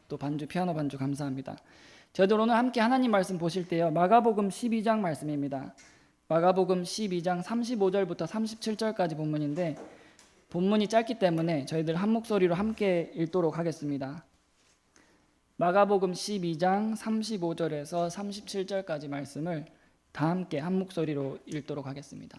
또 반주 피아노 반주 감사합니다. 저희들 오늘 함께 하나님 말씀 보실 때요, 마가복음 12장 말씀입니다. 마가복음 12장 35절부터 37절까지 본문인데 본문이 짧기 때문에 저희들 한 목소리로 함께 읽도록 하겠습니다. 마가복음 12장 35절에서 37절까지 말씀을 다 함께 한 목소리로 읽도록 하겠습니다.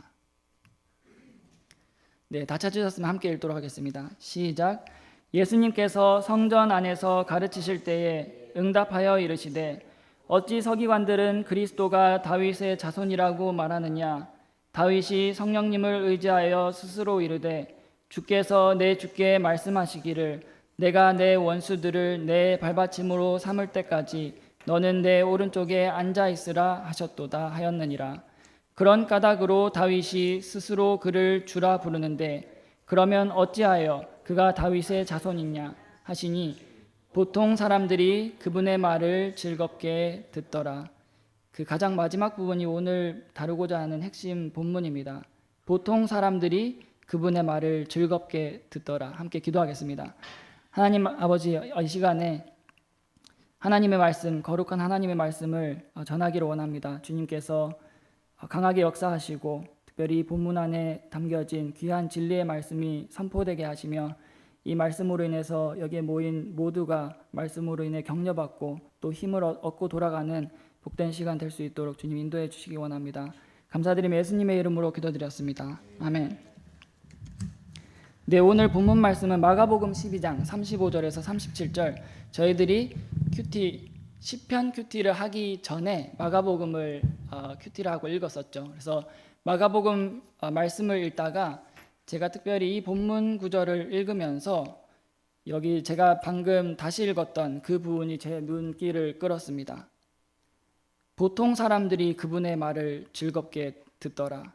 네, 다 찾으셨으면 함께 읽도록 하겠습니다. 시작. 예수님께서 성전 안에서 가르치실 때에 응답하여 이르시되 어찌 서기관들은 그리스도가 다윗의 자손이라고 말하느냐. 다윗이 성령님을 의지하여 스스로 이르되 주께서 내 주께 말씀하시기를 내가 내 원수들을 내 발받침으로 삼을 때까지 너는 내 오른쪽에 앉아 있으라 하셨도다 하였느니라. 그런 까닭으로 다윗이 스스로 그를 주라 부르는데 그러면 어찌하여 그가 다윗의 자손이냐 하시니 보통 사람들이 그분의 말을 즐겁게 듣더라. 그 가장 마지막 부분이 오늘 다루고자 하는 핵심 본문입니다. 보통 사람들이 그분의 말을 즐겁게 듣더라. 함께 기도하겠습니다. 하나님 아버지, 이 시간에 하나님의 말씀, 거룩한 하나님의 말씀을 전하기를 원합니다. 주님께서 강하게 역사하시고 특별히 본문 안에 담겨진 귀한 진리의 말씀이 선포되게 하시며 이 말씀으로 인해서 여기에 모인 모두가 말씀으로 인해 격려받고 또 힘을 얻고 돌아가는 복된 시간 될 수 있도록 주님 인도해 주시기 원합니다. 감사드리며 예수님의 이름으로 기도드렸습니다. 아멘. 네, 오늘 본문 말씀은 마가복음 12장 35절에서 37절. 저희들이 시편 큐티를 하기 전에 마가복음을 큐티를 하고 읽었었죠. 그래서 마가복음 말씀을 읽다가 제가 특별히 이 본문 구절을 읽으면서 여기 제가 방금 다시 읽었던 그 부분이 제 눈길을 끌었습니다. 보통 사람들이 그분의 말을 즐겁게 듣더라.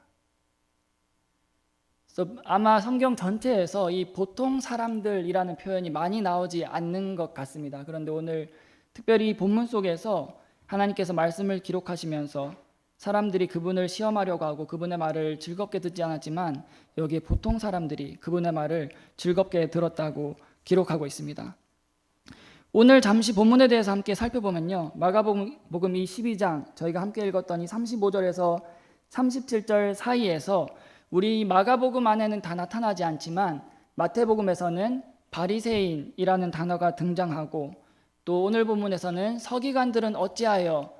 그래서 아마 성경 전체에서 이 보통 사람들이라는 표현이 많이 나오지 않는 것 같습니다. 그런데 오늘 특별히 본문 속에서 하나님께서 말씀을 기록하시면서 사람들이 그분을 시험하려고 하고 그분의 말을 즐겁게 듣지 않았지만 여기에 보통 사람들이 그분의 말을 즐겁게 들었다고 기록하고 있습니다. 오늘 잠시 본문에 대해서 함께 살펴보면요, 마가복음 이 12장 저희가 함께 읽었던 이 35절에서 37절 사이에서 우리 마가복음 안에는 다 나타나지 않지만 마태복음에서는 바리새인이라는 단어가 등장하고 또 오늘 본문에서는 서기관들은 어찌하여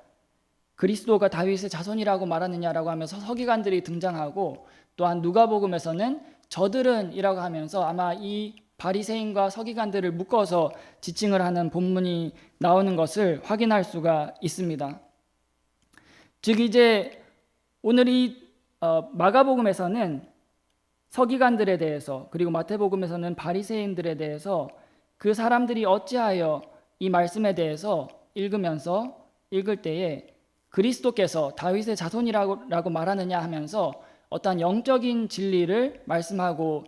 그리스도가 다윗의 자손이라고 말하느냐라고 하면서 서기관들이 등장하고 또한 누가복음에서는 저들은 이라고 하면서 아마 이 바리새인과 서기관들을 묶어서 지칭을 하는 본문이 나오는 것을 확인할 수가 있습니다. 즉 이제 오늘 이 마가복음에서는 서기관들에 대해서 그리고 마태복음에서는 바리새인들에 대해서 그 사람들이 어찌하여 이 말씀에 대해서 읽을 때에 그리스도께서 다윗의 자손이라고 말하느냐 하면서 어떠한 영적인 진리를 말씀하고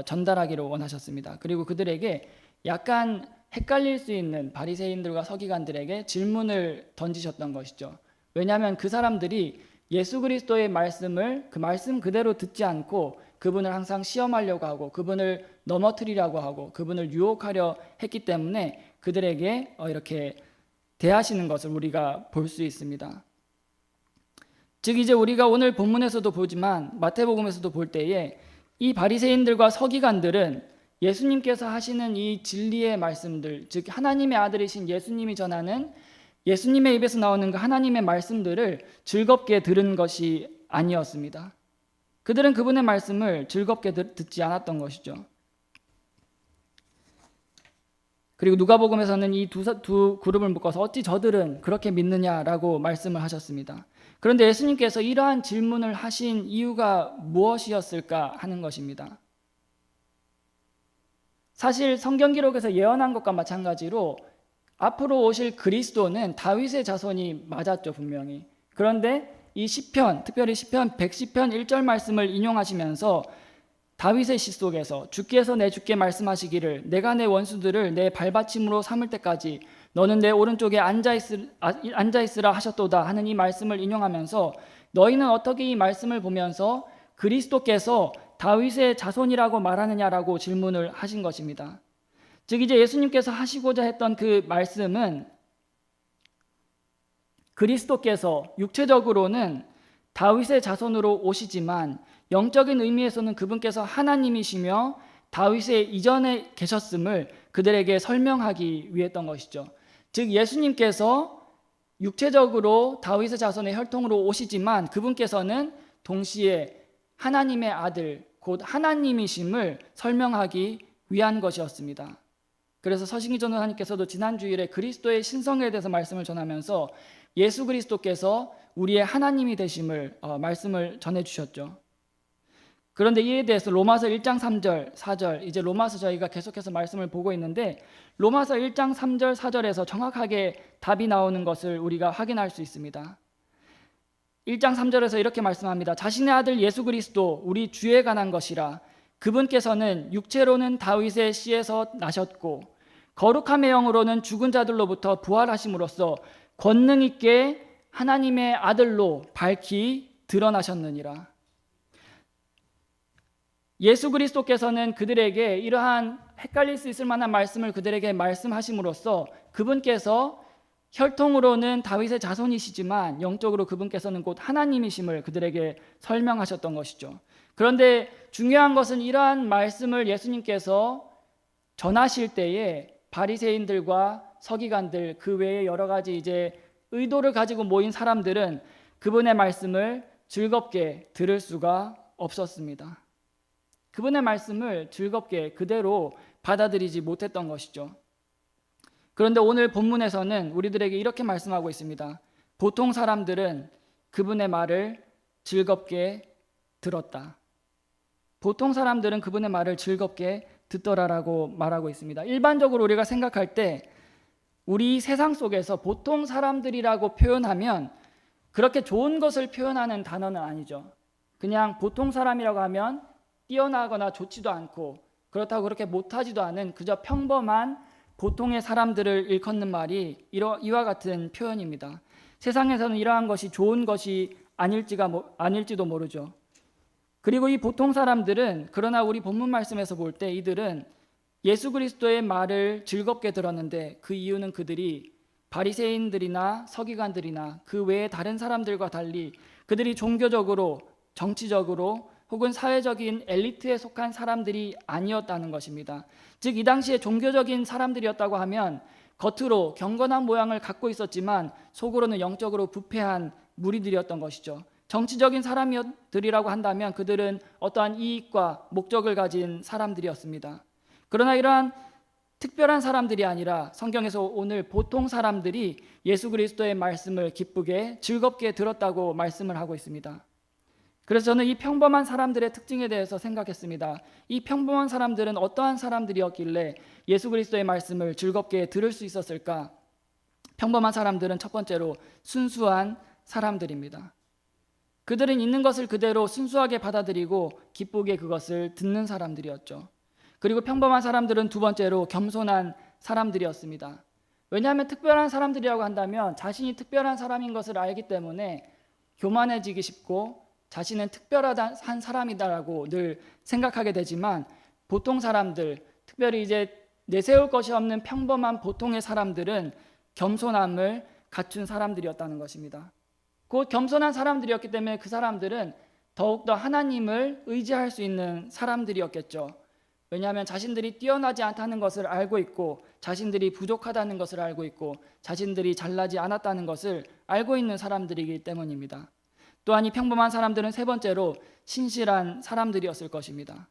전달하기를 원하셨습니다. 그리고 그들에게 약간 헷갈릴 수 있는 바리새인들과 서기관들에게 질문을 던지셨던 것이죠. 왜냐하면 그 사람들이 예수 그리스도의 말씀을 그 말씀 그대로 듣지 않고 그분을 항상 시험하려고 하고 그분을 넘어뜨리려고 하고 그분을 유혹하려 했기 때문에 그들에게 이렇게 대하시는 것을 우리가 볼 수 있습니다. 즉 이제 우리가 오늘 본문에서도 보지만 마태복음에서도 볼 때에 이 바리새인들과 서기관들은 예수님께서 하시는 이 진리의 말씀들, 즉 하나님의 아들이신 예수님이 전하는 예수님의 입에서 나오는 그 하나님의 말씀들을 즐겁게 들은 것이 아니었습니다. 그들은 그분의 말씀을 즐겁게 듣지 않았던 것이죠. 그리고 누가복음에서는 이 두 그룹을 묶어서 어찌 저들은 그렇게 믿느냐라고 말씀을 하셨습니다. 그런데 예수님께서 이러한 질문을 하신 이유가 무엇이었을까 하는 것입니다. 사실 성경 기록에서 예언한 것과 마찬가지로 앞으로 오실 그리스도는 다윗의 자손이 맞았죠, 분명히. 그런데 이 시편, 특별히 시편 110편 1절 말씀을 인용하시면서 다윗의 시 속에서 주께서 내 주께 말씀하시기를 내가 내 원수들을 내 발받침으로 삼을 때까지 너는 내 오른쪽에 앉아있으라 하셨도다 하는 이 말씀을 인용하면서 너희는 어떻게 이 말씀을 보면서 그리스도께서 다윗의 자손이라고 말하느냐라고 질문을 하신 것입니다. 즉 이제 예수님께서 하시고자 했던 그 말씀은 그리스도께서 육체적으로는 다윗의 자손으로 오시지만 영적인 의미에서는 그분께서 하나님이시며 다윗의 이전에 계셨음을 그들에게 설명하기 위했던 것이죠. 즉 예수님께서 육체적으로 다윗의 자손의 혈통으로 오시지만 그분께서는 동시에 하나님의 아들 곧 하나님이심을 설명하기 위한 것이었습니다. 그래서 서신기 전도사님께서도 지난 주일에 그리스도의 신성에 대해서 말씀을 전하면서 예수 그리스도께서 우리의 하나님이 되심을 말씀을 전해주셨죠. 그런데 이에 대해서 로마서 1장 3절 4절 이제 로마서 저희가 계속해서 말씀을 보고 있는데 로마서 1장 3절 4절에서 정확하게 답이 나오는 것을 우리가 확인할 수 있습니다. 1장 3절에서 이렇게 말씀합니다. 자신의 아들 예수 그리스도 우리 주에 관한 것이라. 그분께서는 육체로는 다윗의 씨에서 나셨고 거룩함의 영으로는 죽은 자들로부터 부활하심으로써 권능 있게 하나님의 아들로 밝히 드러나셨느니라. 예수 그리스도께서는 그들에게 이러한 헷갈릴 수 있을 만한 말씀을 그들에게 말씀하심으로써 그분께서 혈통으로는 다윗의 자손이시지만 영적으로 그분께서는 곧 하나님이심을 그들에게 설명하셨던 것이죠. 그런데 중요한 것은 이러한 말씀을 예수님께서 전하실 때에 바리새인들과 서기관들 그 외에 여러 가지 이제 의도를 가지고 모인 사람들은 그분의 말씀을 즐겁게 들을 수가 없었습니다. 그분의 말씀을 즐겁게 그대로 받아들이지 못했던 것이죠. 그런데 오늘 본문에서는 우리들에게 이렇게 말씀하고 있습니다. 보통 사람들은 그분의 말을 즐겁게 들었다. 보통 사람들은 그분의 말을 즐겁게 듣더라라고 말하고 있습니다. 일반적으로 우리가 생각할 때 우리 세상 속에서 보통 사람들이라고 표현하면 그렇게 좋은 것을 표현하는 단어는 아니죠. 그냥 보통 사람이라고 하면 뛰어나거나 좋지도 않고 그렇다고 그렇게 못하지도 않은 그저 평범한 보통의 사람들을 일컫는 말이 이와 같은 표현입니다. 세상에서는 이러한 것이 좋은 것이 아닐지도 모르죠. 그리고 이 보통 사람들은 그러나 우리 본문 말씀에서 볼 때 이들은 예수 그리스도의 말을 즐겁게 들었는데 그 이유는 그들이 바리새인들이나 서기관들이나 그 외에 다른 사람들과 달리 그들이 종교적으로 정치적으로 혹은 사회적인 엘리트에 속한 사람들이 아니었다는 것입니다. 즉 이 당시에 종교적인 사람들이었다고 하면 겉으로 경건한 모양을 갖고 있었지만 속으로는 영적으로 부패한 무리들이었던 것이죠. 정치적인 사람들이라고 한다면 그들은 어떠한 이익과 목적을 가진 사람들이었습니다. 그러나 이러한 특별한 사람들이 아니라 성경에서 오늘 보통 사람들이 예수 그리스도의 말씀을 기쁘게 즐겁게 들었다고 말씀을 하고 있습니다. 그래서 저는 이 평범한 사람들의 특징에 대해서 생각했습니다. 이 평범한 사람들은 어떠한 사람들이었길래 예수 그리스도의 말씀을 즐겁게 들을 수 있었을까? 평범한 사람들은 첫 번째로 순수한 사람들입니다. 그들은 있는 것을 그대로 순수하게 받아들이고 기쁘게 그것을 듣는 사람들이었죠. 그리고 평범한 사람들은 두 번째로 겸손한 사람들이었습니다. 왜냐하면 특별한 사람들이라고 한다면 자신이 특별한 사람인 것을 알기 때문에 교만해지기 쉽고 자신은 특별한 사람이다라고 늘 생각하게 되지만 보통 사람들, 특별히 이제 내세울 것이 없는 평범한 보통의 사람들은 겸손함을 갖춘 사람들이었다는 것입니다. 곧 겸손한 사람들이었기 때문에 그 사람들은 더욱더 하나님을 의지할 수 있는 사람들이었겠죠. 왜냐하면 자신들이 뛰어나지 않다는 것을 알고 있고 자신들이 부족하다는 것을 알고 있고 자신들이 잘나지 않았다는 것을 알고 있는 사람들이기 때문입니다. 또한 이 평범한 사람들은 세 번째로 신실한 사람들이었을 것입니다.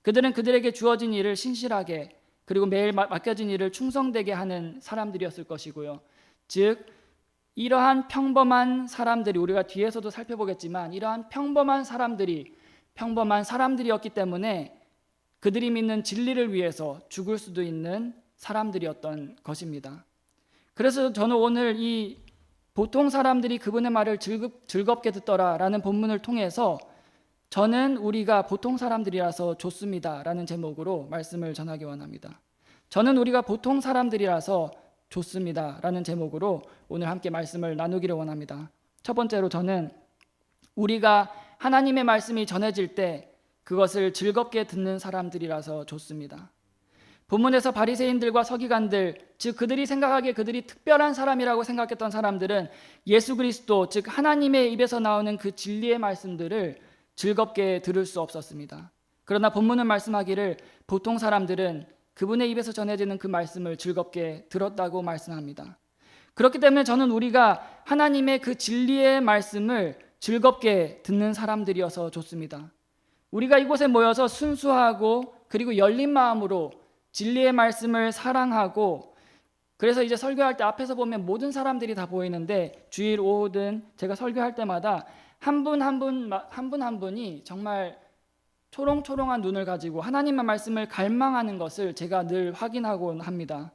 그들은 그들에게 주어진 일을 신실하게 그리고 매일 맡겨진 일을 충성되게 하는 사람들이었을 것이고요. 즉 이러한 평범한 사람들이 우리가 뒤에서도 살펴보겠지만 이러한 평범한 사람들이었기 때문에 그들이 믿는 진리를 위해서 죽을 수도 있는 사람들이었던 것입니다. 그래서 저는 오늘 이 보통 사람들이 그분의 말을 즐겁게 듣더라라는 본문을 통해서 저는 우리가 보통 사람들이라서 좋습니다라는 제목으로 말씀을 전하기 원합니다. 저는 우리가 보통 사람들이라서 좋습니다라는 제목으로 오늘 함께 말씀을 나누기를 원합니다. 첫 번째로 저는 우리가 하나님의 말씀이 전해질 때 그것을 즐겁게 듣는 사람들이라서 좋습니다. 본문에서 바리새인들과 서기관들, 즉 그들이 생각하기에 그들이 특별한 사람이라고 생각했던 사람들은 예수 그리스도, 즉 하나님의 입에서 나오는 그 진리의 말씀들을 즐겁게 들을 수 없었습니다. 그러나 본문은 말씀하기를 보통 사람들은 그분의 입에서 전해지는 그 말씀을 즐겁게 들었다고 말씀합니다. 그렇기 때문에 저는 우리가 하나님의 그 진리의 말씀을 즐겁게 듣는 사람들이어서 좋습니다. 우리가 이곳에 모여서 순수하고 그리고 열린 마음으로 진리의 말씀을 사랑하고, 그래서 이제 설교할 때 앞에서 보면 모든 사람들이 다 보이는데 주일 오후든 제가 설교할 때마다 한 분 한 분이 정말 초롱초롱한 눈을 가지고 하나님의 말씀을 갈망하는 것을 제가 늘 확인하곤 합니다.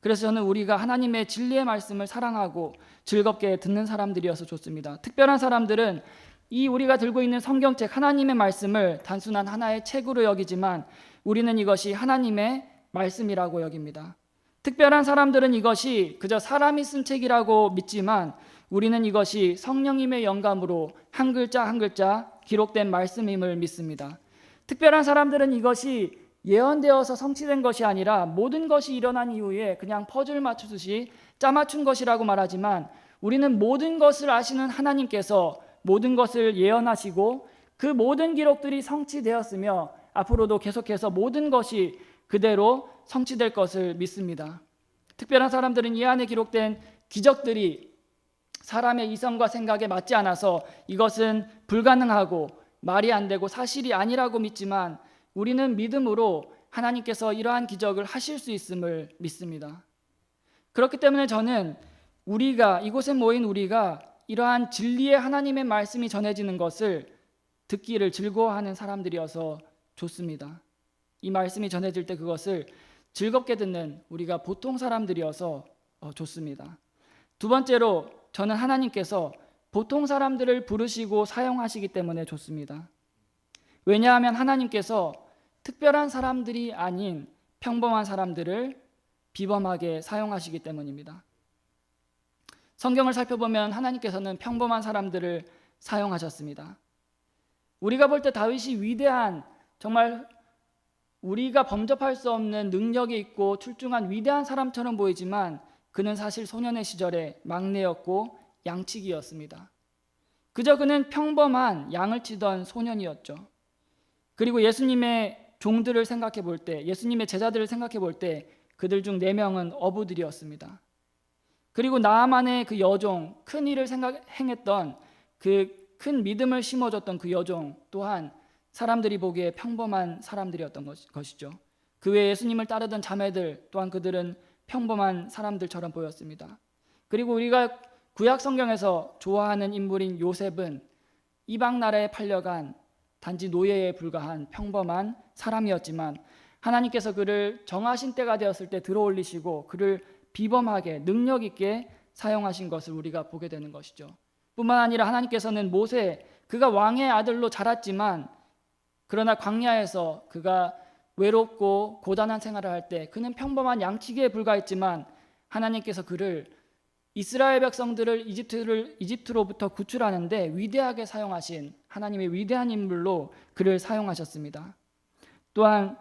그래서 저는 우리가 하나님의 진리의 말씀을 사랑하고 즐겁게 듣는 사람들이어서 좋습니다. 특별한 사람들은 이 우리가 들고 있는 성경책 하나님의 말씀을 단순한 하나의 책으로 여기지만 우리는 이것이 하나님의 말씀이라고 여깁니다. 특별한 사람들은 이것이 그저 사람이 쓴 책이라고 믿지만 우리는 이것이 성령님의 영감으로 한 글자 한 글자 기록된 말씀임을 믿습니다. 특별한 사람들은 이것이 예언되어서 성취된 것이 아니라 모든 것이 일어난 이후에 그냥 퍼즐 맞추듯이 짜맞춘 것이라고 말하지만 우리는 모든 것을 아시는 하나님께서 모든 것을 예언하시고 그 모든 기록들이 성취되었으며 앞으로도 계속해서 모든 것이 그대로 성취될 것을 믿습니다. 특별한 사람들은 이 안에 기록된 기적들이 사람의 이성과 생각에 맞지 않아서 이것은 불가능하고 말이 안 되고 사실이 아니라고 믿지만 우리는 믿음으로 하나님께서 이러한 기적을 하실 수 있음을 믿습니다. 그렇기 때문에 저는 우리가 이곳에 모인 우리가 이러한 진리의 하나님의 말씀이 전해지는 것을 듣기를 즐거워하는 사람들이어서 좋습니다. 이 말씀이 전해질 때 그것을 즐겁게 듣는 우리가 보통 사람들이어서 좋습니다. 두 번째로 저는 하나님께서 보통 사람들을 부르시고 사용하시기 때문에 좋습니다. 왜냐하면 하나님께서 특별한 사람들이 아닌 평범한 사람들을 비범하게 사용하시기 때문입니다. 성경을 살펴보면 하나님께서는 평범한 사람들을 사용하셨습니다. 우리가 볼 때 다윗이 위대한, 정말 우리가 범접할 수 없는 능력이 있고 출중한 위대한 사람처럼 보이지만 그는 사실 소년의 시절에 막내였고 양치기였습니다. 그저 그는 평범한 양을 치던 소년이었죠. 그리고 예수님의 종들을 생각해 볼 때, 예수님의 제자들을 생각해 볼 때 그들 중 4명은 어부들이었습니다. 그리고 나아만의 그 여종, 큰 일을 행했던 그 큰 믿음을 심어줬던 그 여종 또한 사람들이 보기에 평범한 사람들이었던 것이죠. 그 외에 예수님을 따르던 자매들 또한 그들은 평범한 사람들처럼 보였습니다. 그리고 우리가 구약 성경에서 좋아하는 인물인 요셉은 이방 나라에 팔려간 단지 노예에 불과한 평범한 사람이었지만 하나님께서 그를 정하신 때가 되었을 때 들어올리시고 그를 비범하게 능력 있게 사용하신 것을 우리가 보게 되는 것이죠. 뿐만 아니라 하나님께서는 모세, 그가 왕의 아들로 자랐지만 그러나 광야에서 그가 외롭고 고단한 생활을 할 때 그는 평범한 양치기에 불과했지만 하나님께서 그를 이스라엘 백성들을 이집트로부터 구출하는데 위대하게 사용하신 하나님의 위대한 인물로 그를 사용하셨습니다. 또한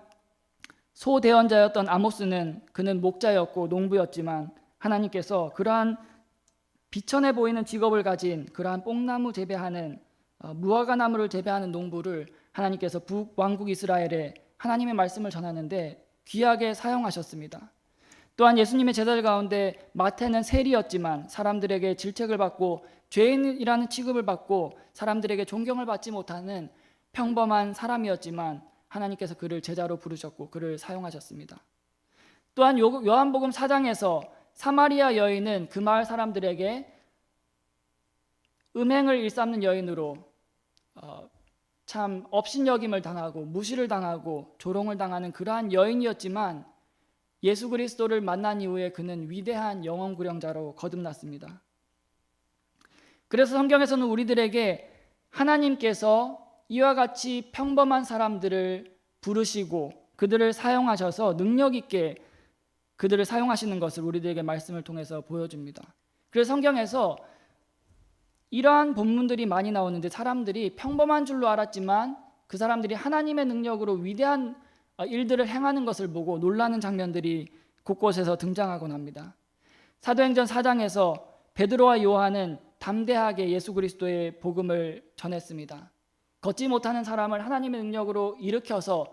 소대언자였던 아모스는 그는 목자였고 농부였지만 하나님께서 그러한 비천해 보이는 직업을 가진 그러한 뽕나무 재배하는 무화과나무를 재배하는 농부를 하나님께서 북왕국 이스라엘에 하나님의 말씀을 전하는데 귀하게 사용하셨습니다. 또한 예수님의 제자들 가운데 마태는 세리였지만 사람들에게 질책을 받고 죄인이라는 취급을 받고 사람들에게 존경을 받지 못하는 평범한 사람이었지만 하나님께서 그를 제자로 부르셨고 그를 사용하셨습니다. 또한 요한복음 4장에서 사마리아 여인은 그 마을 사람들에게 음행을 일삼는 여인으로 참 업신여김을 당하고 무시를 당하고 조롱을 당하는 그러한 여인이었지만 예수 그리스도를 만난 이후에 그는 위대한 영혼구령자로 거듭났습니다. 그래서 성경에서는 우리들에게 하나님께서 이와 같이 평범한 사람들을 부르시고 그들을 사용하셔서 능력 있게 그들을 사용하시는 것을 우리들에게 말씀을 통해서 보여줍니다. 그래서 성경에서 이러한 본문들이 많이 나오는데 사람들이 평범한 줄로 알았지만 그 사람들이 하나님의 능력으로 위대한 일들을 행하는 것을 보고 놀라는 장면들이 곳곳에서 등장하곤 합니다. 사도행전 4장에서 베드로와 요한은 담대하게 예수 그리스도의 복음을 전했습니다. 걷지 못하는 사람을 하나님의 능력으로 일으켜서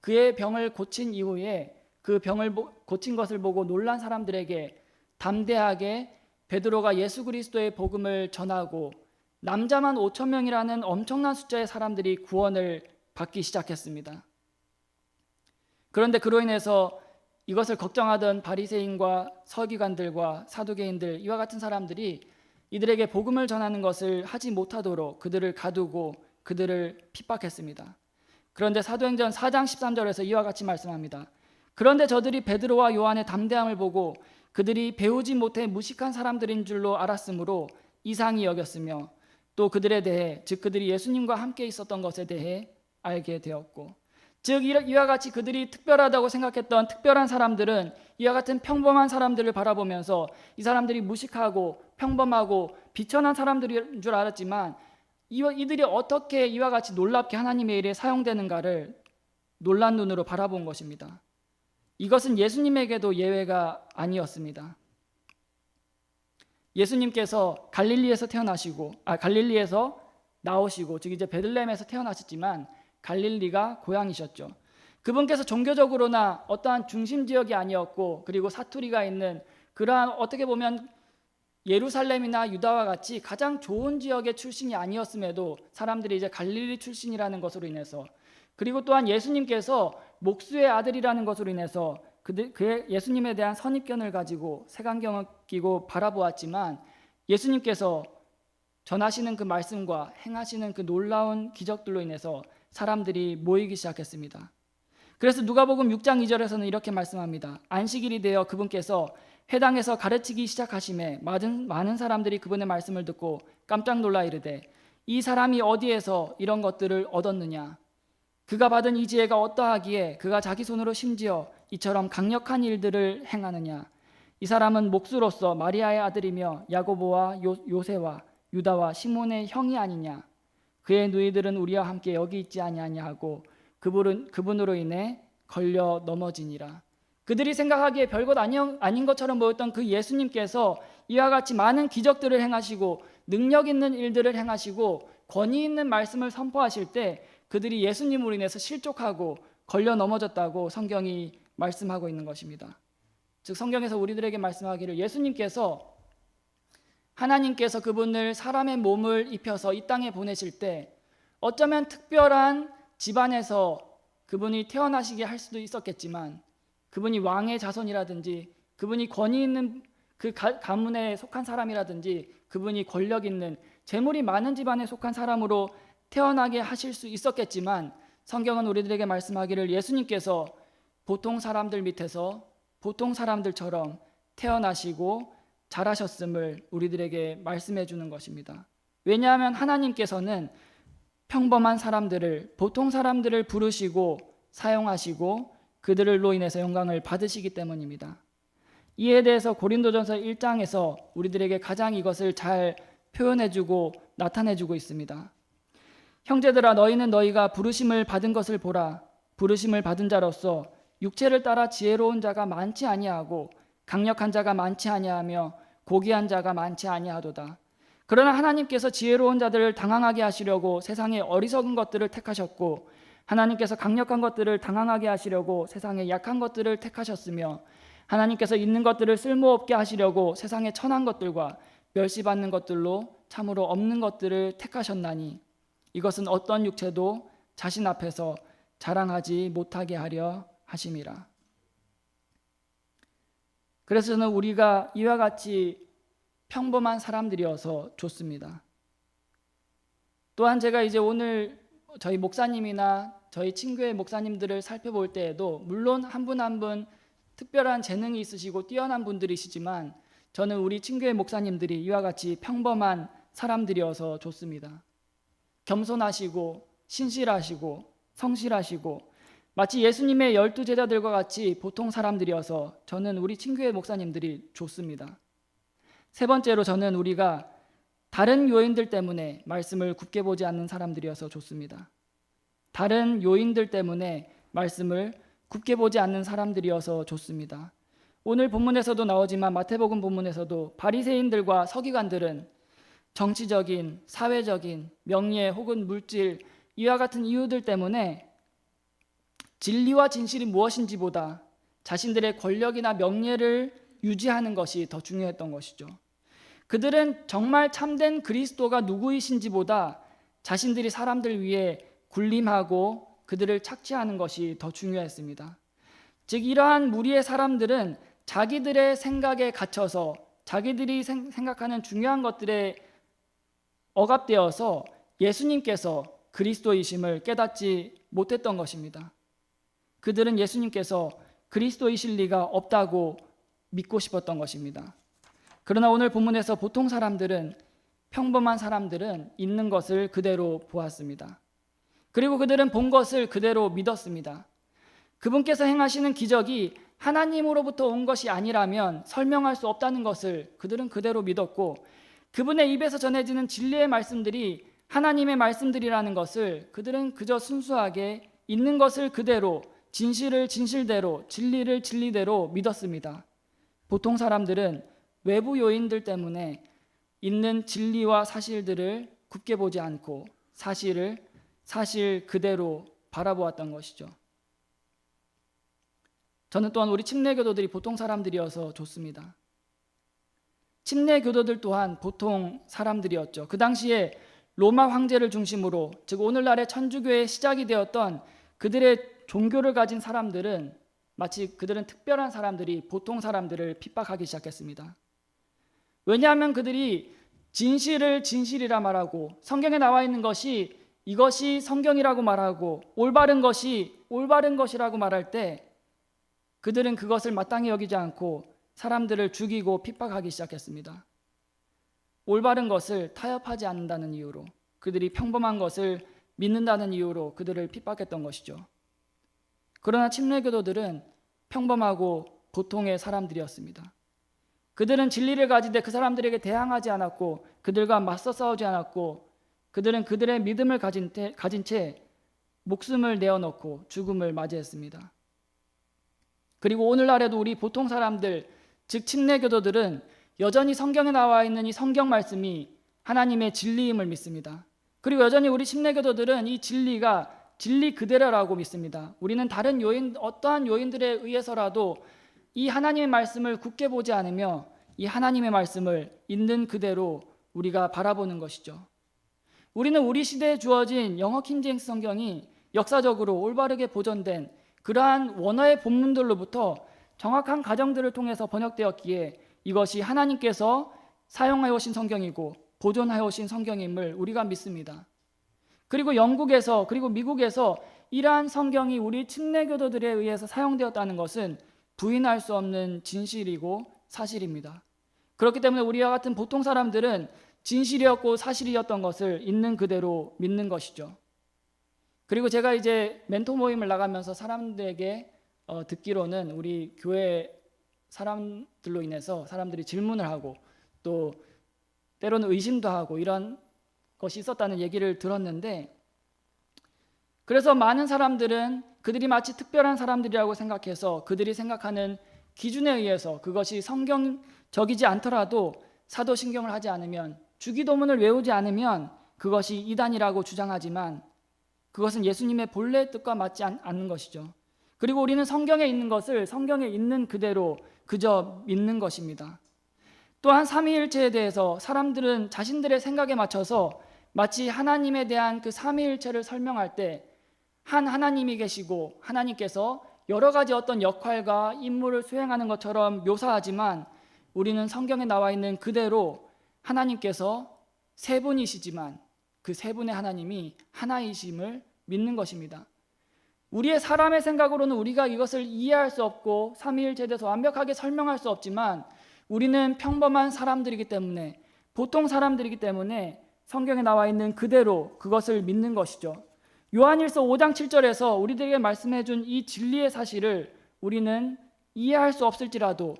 그의 병을 고친 이후에 그 병을 고친 것을 보고 놀란 사람들에게 담대하게 베드로가 예수 그리스도의 복음을 전하고 남자만 5천 명이라는 엄청난 숫자의 사람들이 구원을 받기 시작했습니다. 그런데 그로 인해서 이것을 걱정하던 바리새인과 서기관들과 사두개인들, 이와 같은 사람들이 이들에게 복음을 전하는 것을 하지 못하도록 그들을 가두고 그들을 핍박했습니다. 그런데 사도행전 4장 13절에서 이와 같이 말씀합니다. 그런데 저들이 베드로와 요한의 담대함을 보고 그들이 배우지 못해 무식한 사람들인 줄로 알았으므로 이상히 여겼으며 또 그들에 대해, 즉 그들이 예수님과 함께 있었던 것에 대해 알게 되었고, 즉 이와 같이 그들이 특별하다고 생각했던 특별한 사람들은 이와 같은 평범한 사람들을 바라보면서 이 사람들이 무식하고 평범하고 비천한 사람들인 줄 알았지만 이들이 어떻게 이와 같이 놀랍게 하나님의 일에 사용되는가를 놀란 눈으로 바라본 것입니다. 이것은 예수님에게도 예외가 아니었습니다. 예수님께서 갈릴리에서 나오시고, 즉 이제 베들레헴에서 태어나셨지만 갈릴리가 고향이셨죠. 그분께서 종교적으로나 어떠한 중심 지역이 아니었고, 그리고 사투리가 있는 그러한 어떻게 보면 예루살렘이나 유다와 같이 가장 좋은 지역의 출신이 아니었음에도 사람들이 이제 갈릴리 출신이라는 것으로 인해서, 그리고 또한 예수님께서 목수의 아들이라는 것으로 인해서 그의 예수님에 대한 선입견을 가지고 색안경을 끼고 바라보았지만, 예수님께서 전하시는 그 말씀과 행하시는 그 놀라운 기적들로 인해서 사람들이 모이기 시작했습니다. 그래서 누가복음 6장 2절에서는 이렇게 말씀합니다. 안식일이 되어 그분께서 회당에서 가르치기 시작하심에 많은 사람들이 그분의 말씀을 듣고 깜짝 놀라 이르되 이 사람이 어디에서 이런 것들을 얻었느냐? 그가 받은 이 지혜가 어떠하기에 그가 자기 손으로 심지어 이처럼 강력한 일들을 행하느냐? 이 사람은 목수로서 마리아의 아들이며 야고보와 요새와 유다와 시몬의 형이 아니냐? 그의 누이들은 우리와 함께 여기 있지 아니하냐 하고 그분으로 인해 걸려 넘어지니라. 그들이 생각하기에 별것 아닌 것처럼 보였던 그 예수님께서 이와 같이 많은 기적들을 행하시고 능력 있는 일들을 행하시고 권위 있는 말씀을 선포하실 때 그들이 예수님으로 인해서 실족하고 걸려 넘어졌다고 성경이 말씀하고 있는 것입니다. 즉 성경에서 우리들에게 말씀하기를 예수님께서, 하나님께서 그분을 사람의 몸을 입혀서 이 땅에 보내실 때 어쩌면 특별한 집안에서 그분이 태어나시게 할 수도 있었겠지만, 그분이 왕의 자손이라든지 그분이 권위 있는 그 가문에 속한 사람이라든지 그분이 권력 있는 재물이 많은 집안에 속한 사람으로 태어나게 하실 수 있었겠지만, 성경은 우리들에게 말씀하기를 예수님께서 보통 사람들 밑에서 보통 사람들처럼 태어나시고 자라셨음을 우리들에게 말씀해 주는 것입니다. 왜냐하면 하나님께서는 평범한 사람들을, 보통 사람들을 부르시고 사용하시고 그들로 인해서 영광을 받으시기 때문입니다. 이에 대해서 고린도전서 1장에서 우리들에게 가장 이것을 잘 표현해주고 나타내주고 있습니다. 형제들아, 너희는 너희가 부르심을 받은 것을 보라. 부르심을 받은 자로서 육체를 따라 지혜로운 자가 많지 아니하고 강력한 자가 많지 아니하며 고귀한 자가 많지 아니하도다. 그러나 하나님께서 지혜로운 자들을 당황하게 하시려고 세상의 어리석은 것들을 택하셨고, 하나님께서 강력한 것들을 당황하게 하시려고 세상의 약한 것들을 택하셨으며, 하나님께서 있는 것들을 쓸모없게 하시려고 세상의 천한 것들과 멸시받는 것들로 참으로 없는 것들을 택하셨나니, 이것은 어떤 육체도 자신 앞에서 자랑하지 못하게 하려 하심이라. 그래서 저는 우리가 이와 같이 평범한 사람들이어서 좋습니다. 또한 제가 이제 오늘 저희 목사님이나 저희 친구의 목사님들을 살펴볼 때에도 물론 한 분 한 분 특별한 재능이 있으시고 뛰어난 분들이시지만 저는 우리 친구의 목사님들이 이와 같이 평범한 사람들이어서 좋습니다. 겸손하시고 신실하시고 성실하시고 마치 예수님의 12 제자들과 같이 보통 사람들이어서 저는 우리 친구의 목사님들이 좋습니다. 세 번째로 저는 우리가 다른 요인들 때문에 말씀을 굳게 보지 않는 사람들이어서 좋습니다. 다른 요인들 때문에 말씀을 굳게 보지 않는 사람들이어서 좋습니다. 오늘 본문에서도 나오지만 마태복음 본문에서도 바리새인들과 서기관들은 정치적인, 사회적인, 명예 혹은 물질 이와 같은 이유들 때문에 진리와 진실이 무엇인지보다 자신들의 권력이나 명예를 유지하는 것이 더 중요했던 것이죠. 그들은 정말 참된 그리스도가 누구이신지보다 자신들이 사람들 위해 군림하고 그들을 착취하는 것이 더 중요했습니다. 즉 이러한 무리의 사람들은 자기들의 생각에 갇혀서 자기들이 생각하는 중요한 것들에 억압되어서 예수님께서 그리스도이심을 깨닫지 못했던 것입니다. 그들은 예수님께서 그리스도이실 리가 없다고 믿고 싶었던 것입니다. 그러나 오늘 본문에서 보통 사람들은, 평범한 사람들은 있는 것을 그대로 보았습니다. 그리고 그들은 본 것을 그대로 믿었습니다. 그분께서 행하시는 기적이 하나님으로부터 온 것이 아니라면 설명할 수 없다는 것을 그들은 그대로 믿었고, 그분의 입에서 전해지는 진리의 말씀들이 하나님의 말씀들이라는 것을 그들은 그저 순수하게 있는 것을 그대로, 진실을 진실대로, 진리를 진리대로 믿었습니다. 보통 사람들은 외부 요인들 때문에 있는 진리와 사실들을 굳게 보지 않고 사실을 사실 그대로 바라보았던 것이죠. 저는 또한 우리 침례교도들이 보통 사람들이어서 좋습니다. 침례교도들 또한 보통 사람들이었죠. 그 당시에 로마 황제를 중심으로, 즉 오늘날의 천주교의 시작이 되었던 그들의 종교를 가진 사람들은 마치 그들은 특별한 사람들이 보통 사람들을 핍박하기 시작했습니다. 왜냐하면 그들이 진실을 진실이라 말하고 성경에 나와 있는 것이 이것이 성경이라고 말하고 올바른 것이 올바른 것이라고 말할 때 그들은 그것을 마땅히 여기지 않고 사람들을 죽이고 핍박하기 시작했습니다. 올바른 것을 타협하지 않는다는 이유로, 그들이 평범한 것을 믿는다는 이유로 그들을 핍박했던 것이죠. 그러나 침례교도들은 평범하고 보통의 사람들이었습니다. 그들은 진리를 가지되 그 사람들에게 대항하지 않았고 그들과 맞서 싸우지 않았고 그들은 그들의 믿음을 가진 채 목숨을 내어놓고 죽음을 맞이했습니다. 그리고 오늘날에도 우리 보통 사람들, 즉 침례교도들은 여전히 성경에 나와 있는 이 성경 말씀이 하나님의 진리임을 믿습니다. 그리고 여전히 우리 침례교도들은 이 진리가 진리 그대로라고 믿습니다. 우리는 다른 요인, 어떠한 요인들에 의해서라도 이 하나님의 말씀을 굳게 보지 않으며 이 하나님의 말씀을 있는 그대로 우리가 바라보는 것이죠. 우리는 우리 시대에 주어진 영어 킹제임스 성경이 역사적으로 올바르게 보존된 그러한 원어의 본문들로부터 정확한 가정들을 통해서 번역되었기에 이것이 하나님께서 사용하여 오신 성경이고 보존하여 오신 성경임을 우리가 믿습니다. 그리고 영국에서 그리고 미국에서 이러한 성경이 우리 침례교도들에 의해서 사용되었다는 것은 부인할 수 없는 진실이고 사실입니다. 그렇기 때문에 우리와 같은 보통 사람들은 진실이었고 사실이었던 것을 있는 그대로 믿는 것이죠. 그리고 제가 이제 멘토 모임을 나가면서 사람들에게 듣기로는 우리 교회 사람들로 인해서 사람들이 질문을 하고 또 때로는 의심도 하고 이런 것이 있었다는 얘기를 들었는데, 그래서 많은 사람들은 그들이 마치 특별한 사람들이라고 생각해서 그들이 생각하는 기준에 의해서 그것이 성경적이지 않더라도 사도신경을 하지 않으면, 주기도문을 외우지 않으면 그것이 이단이라고 주장하지만 그것은 예수님의 본래의 뜻과 맞지 않는 것이죠. 그리고 우리는 성경에 있는 것을 성경에 있는 그대로 그저 믿는 것입니다. 또한 삼위일체에 대해서 사람들은 자신들의 생각에 맞춰서 마치 하나님에 대한 그 삼위일체를 설명할 때 한 하나님이 계시고 하나님께서 여러 가지 어떤 역할과 임무를 수행하는 것처럼 묘사하지만 우리는 성경에 나와 있는 그대로 하나님께서 세 분이시지만 그 세 분의 하나님이 하나이심을 믿는 것입니다. 우리의 사람의 생각으로는 우리가 이것을 이해할 수 없고 삼위일체에 대해서 완벽하게 설명할 수 없지만 우리는 평범한 사람들이기 때문에, 보통 사람들이기 때문에 성경에 나와 있는 그대로 그것을 믿는 것이죠. 요한일서 5장 7절에서 우리들에게 말씀해 준 이 진리의 사실을 우리는 이해할 수 없을지라도,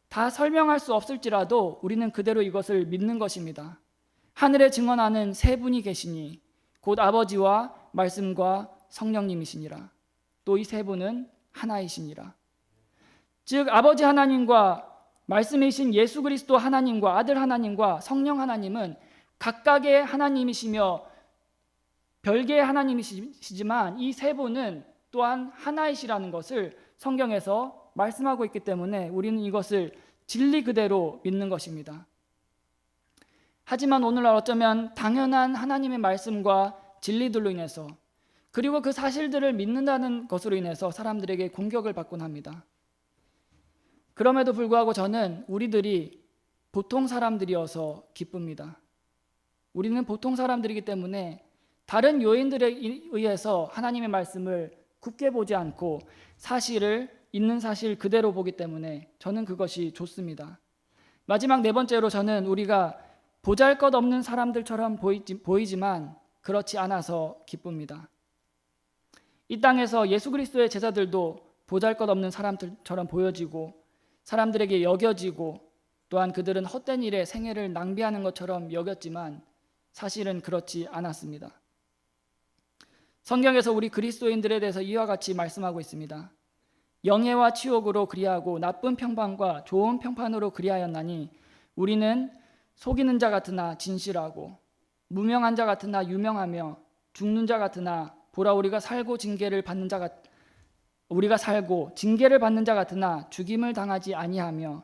다 설명할 수 없을지라도 우리는 그대로 이것을 믿는 것입니다. 하늘에 증언하는 세 분이 계시니 곧 아버지와 말씀과 성령님이시니라. 또 이 세 분은 하나이시니라. 즉 아버지 하나님과 말씀이신 예수 그리스도 하나님과 아들 하나님과 성령 하나님은 각각의 하나님이시며 별개의 하나님이시지만 이 세 분은 또한 하나이시라는 것을 성경에서 말씀하고 있기 때문에 우리는 이것을 진리 그대로 믿는 것입니다. 하지만 오늘날 어쩌면 당연한 하나님의 말씀과 진리들로 인해서 그리고 그 사실들을 믿는다는 것으로 인해서 사람들에게 공격을 받곤 합니다. 그럼에도 불구하고 저는 우리들이 보통 사람들이어서 기쁩니다. 우리는 보통 사람들이기 때문에 다른 요인들에 의해서 하나님의 말씀을 굳게 보지 않고 사실을 있는 사실 그대로 보기 때문에 저는 그것이 좋습니다. 마지막 네 번째로 저는 우리가 보잘것없는 사람들처럼 보이지만 그렇지 않아서 기쁩니다. 이 땅에서 예수 그리스도의 제자들도 보잘것없는 사람들처럼 보여지고 사람들에게 여겨지고 또한 그들은 헛된 일에 생애를 낭비하는 것처럼 여겼지만 사실은 그렇지 않았습니다. 성경에서 우리 그리스도인들에 대해서 이와 같이 말씀하고 있습니다. 영예와 치욕으로 그리하고 나쁜 평판과 좋은 평판으로 그리하였나니 우리는 속이는 자 같으나 진실하고 무명한 자 같으나 유명하며 죽는 자 같으나 보라 우리가 살고 징계를 받는 자 같으나 죽임을 당하지 아니하며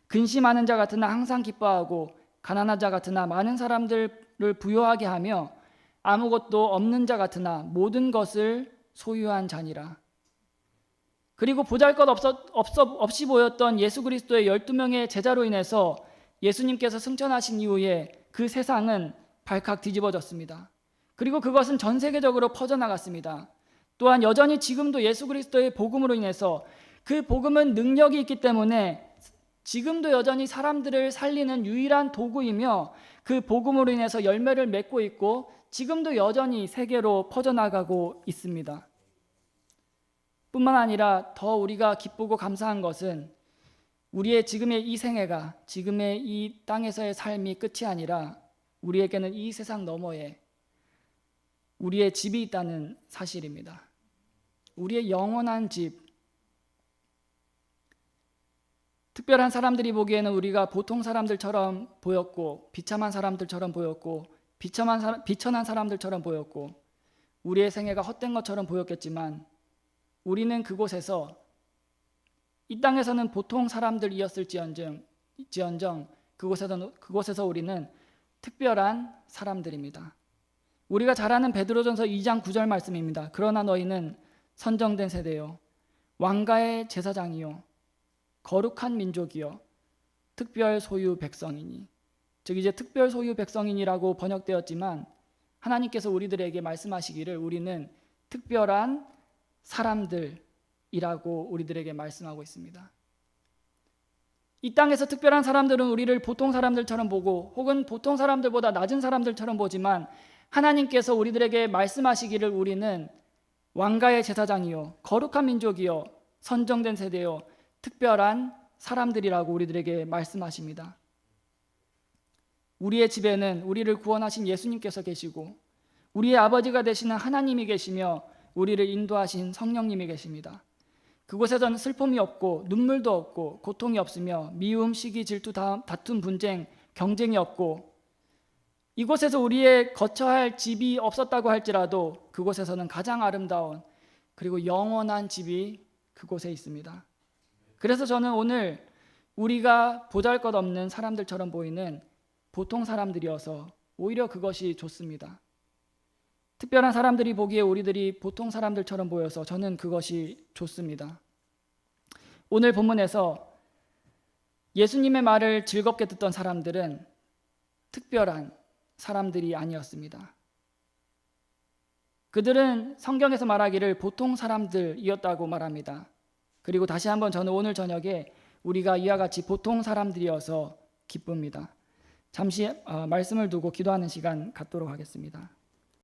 근심하는 자 같으나 항상 기뻐하고 가난한 자 같으나 많은 사람들을 부요하게 하며 아무것도 없는 자 같으나 모든 것을 소유한 자니라. 그리고 보잘것없이 보였던 예수 그리스도의 12명의 제자로 인해서 예수님께서 승천하신 이후에 그 세상은 발칵 뒤집어졌습니다. 그리고 그것은 전 세계적으로 퍼져나갔습니다. 또한 여전히 지금도 예수 그리스도의 복음으로 인해서 그 복음은 능력이 있기 때문에 지금도 여전히 사람들을 살리는 유일한 도구이며 그 복음으로 인해서 열매를 맺고 있고 지금도 여전히 세계로 퍼져나가고 있습니다. 뿐만 아니라 더 우리가 기쁘고 감사한 것은 우리의 지금의 이 생애가 지금의 이 땅에서의 삶이 끝이 아니라 우리에게는 이 세상 너머에 우리의 집이 있다는 사실입니다. 우리의 영원한 집. 특별한 사람들이 보기에는 우리가 보통 사람들처럼 보였고 비참한 사람들처럼 보였고 비천한 사람들처럼 보였고 우리의 생애가 헛된 것처럼 보였겠지만 우리는 그곳에서 이 땅에서는 보통 사람들이었을지언정 그곳에서 우리는 특별한 사람들입니다. 우리가 잘 아는 베드로전서 2장 9절 말씀입니다. 그러나 너희는 선정된 세대요 왕가의 제사장이요 거룩한 민족이요 특별 소유 백성이니. 즉 이제 특별 소유 백성인이라고 번역되었지만 하나님께서 우리들에게 말씀하시기를 우리는 특별한 사람들이라고 우리들에게 말씀하고 있습니다. 이 땅에서 특별한 사람들은 우리를 보통 사람들처럼 보고 혹은 보통 사람들보다 낮은 사람들처럼 보지만 하나님께서 우리들에게 말씀하시기를 우리는 왕가의 제사장이요 거룩한 민족이요 선정된 세대요 특별한 사람들이라고 우리들에게 말씀하십니다. 우리의 집에는 우리를 구원하신 예수님께서 계시고 우리의 아버지가 되시는 하나님이 계시며 우리를 인도하신 성령님이 계십니다. 그곳에서는 슬픔이 없고 눈물도 없고 고통이 없으며 미움, 시기, 질투, 다툼, 분쟁, 경쟁이 없고 이곳에서 우리의 거처 할 집이 없었다고 할지라도 그곳에서는 가장 아름다운 그리고 영원한 집이 그곳에 있습니다. 그래서 저는 오늘 우리가 보잘것없는 사람들처럼 보이는 보통 사람들이어서 오히려 그것이 좋습니다. 특별한 사람들이 보기에 우리들이 보통 사람들처럼 보여서 저는 그것이 좋습니다. 오늘 본문에서 예수님의 말을 즐겁게 듣던 사람들은 특별한 사람들이 아니었습니다. 그들은 성경에서 말하기를 보통 사람들이었다고 말합니다. 그리고 다시 한번 저는 오늘 저녁에 우리가 이와 같이 보통 사람들이어서 기쁩니다. 잠시 말씀을 두고 기도하는 시간 갖도록 하겠습니다.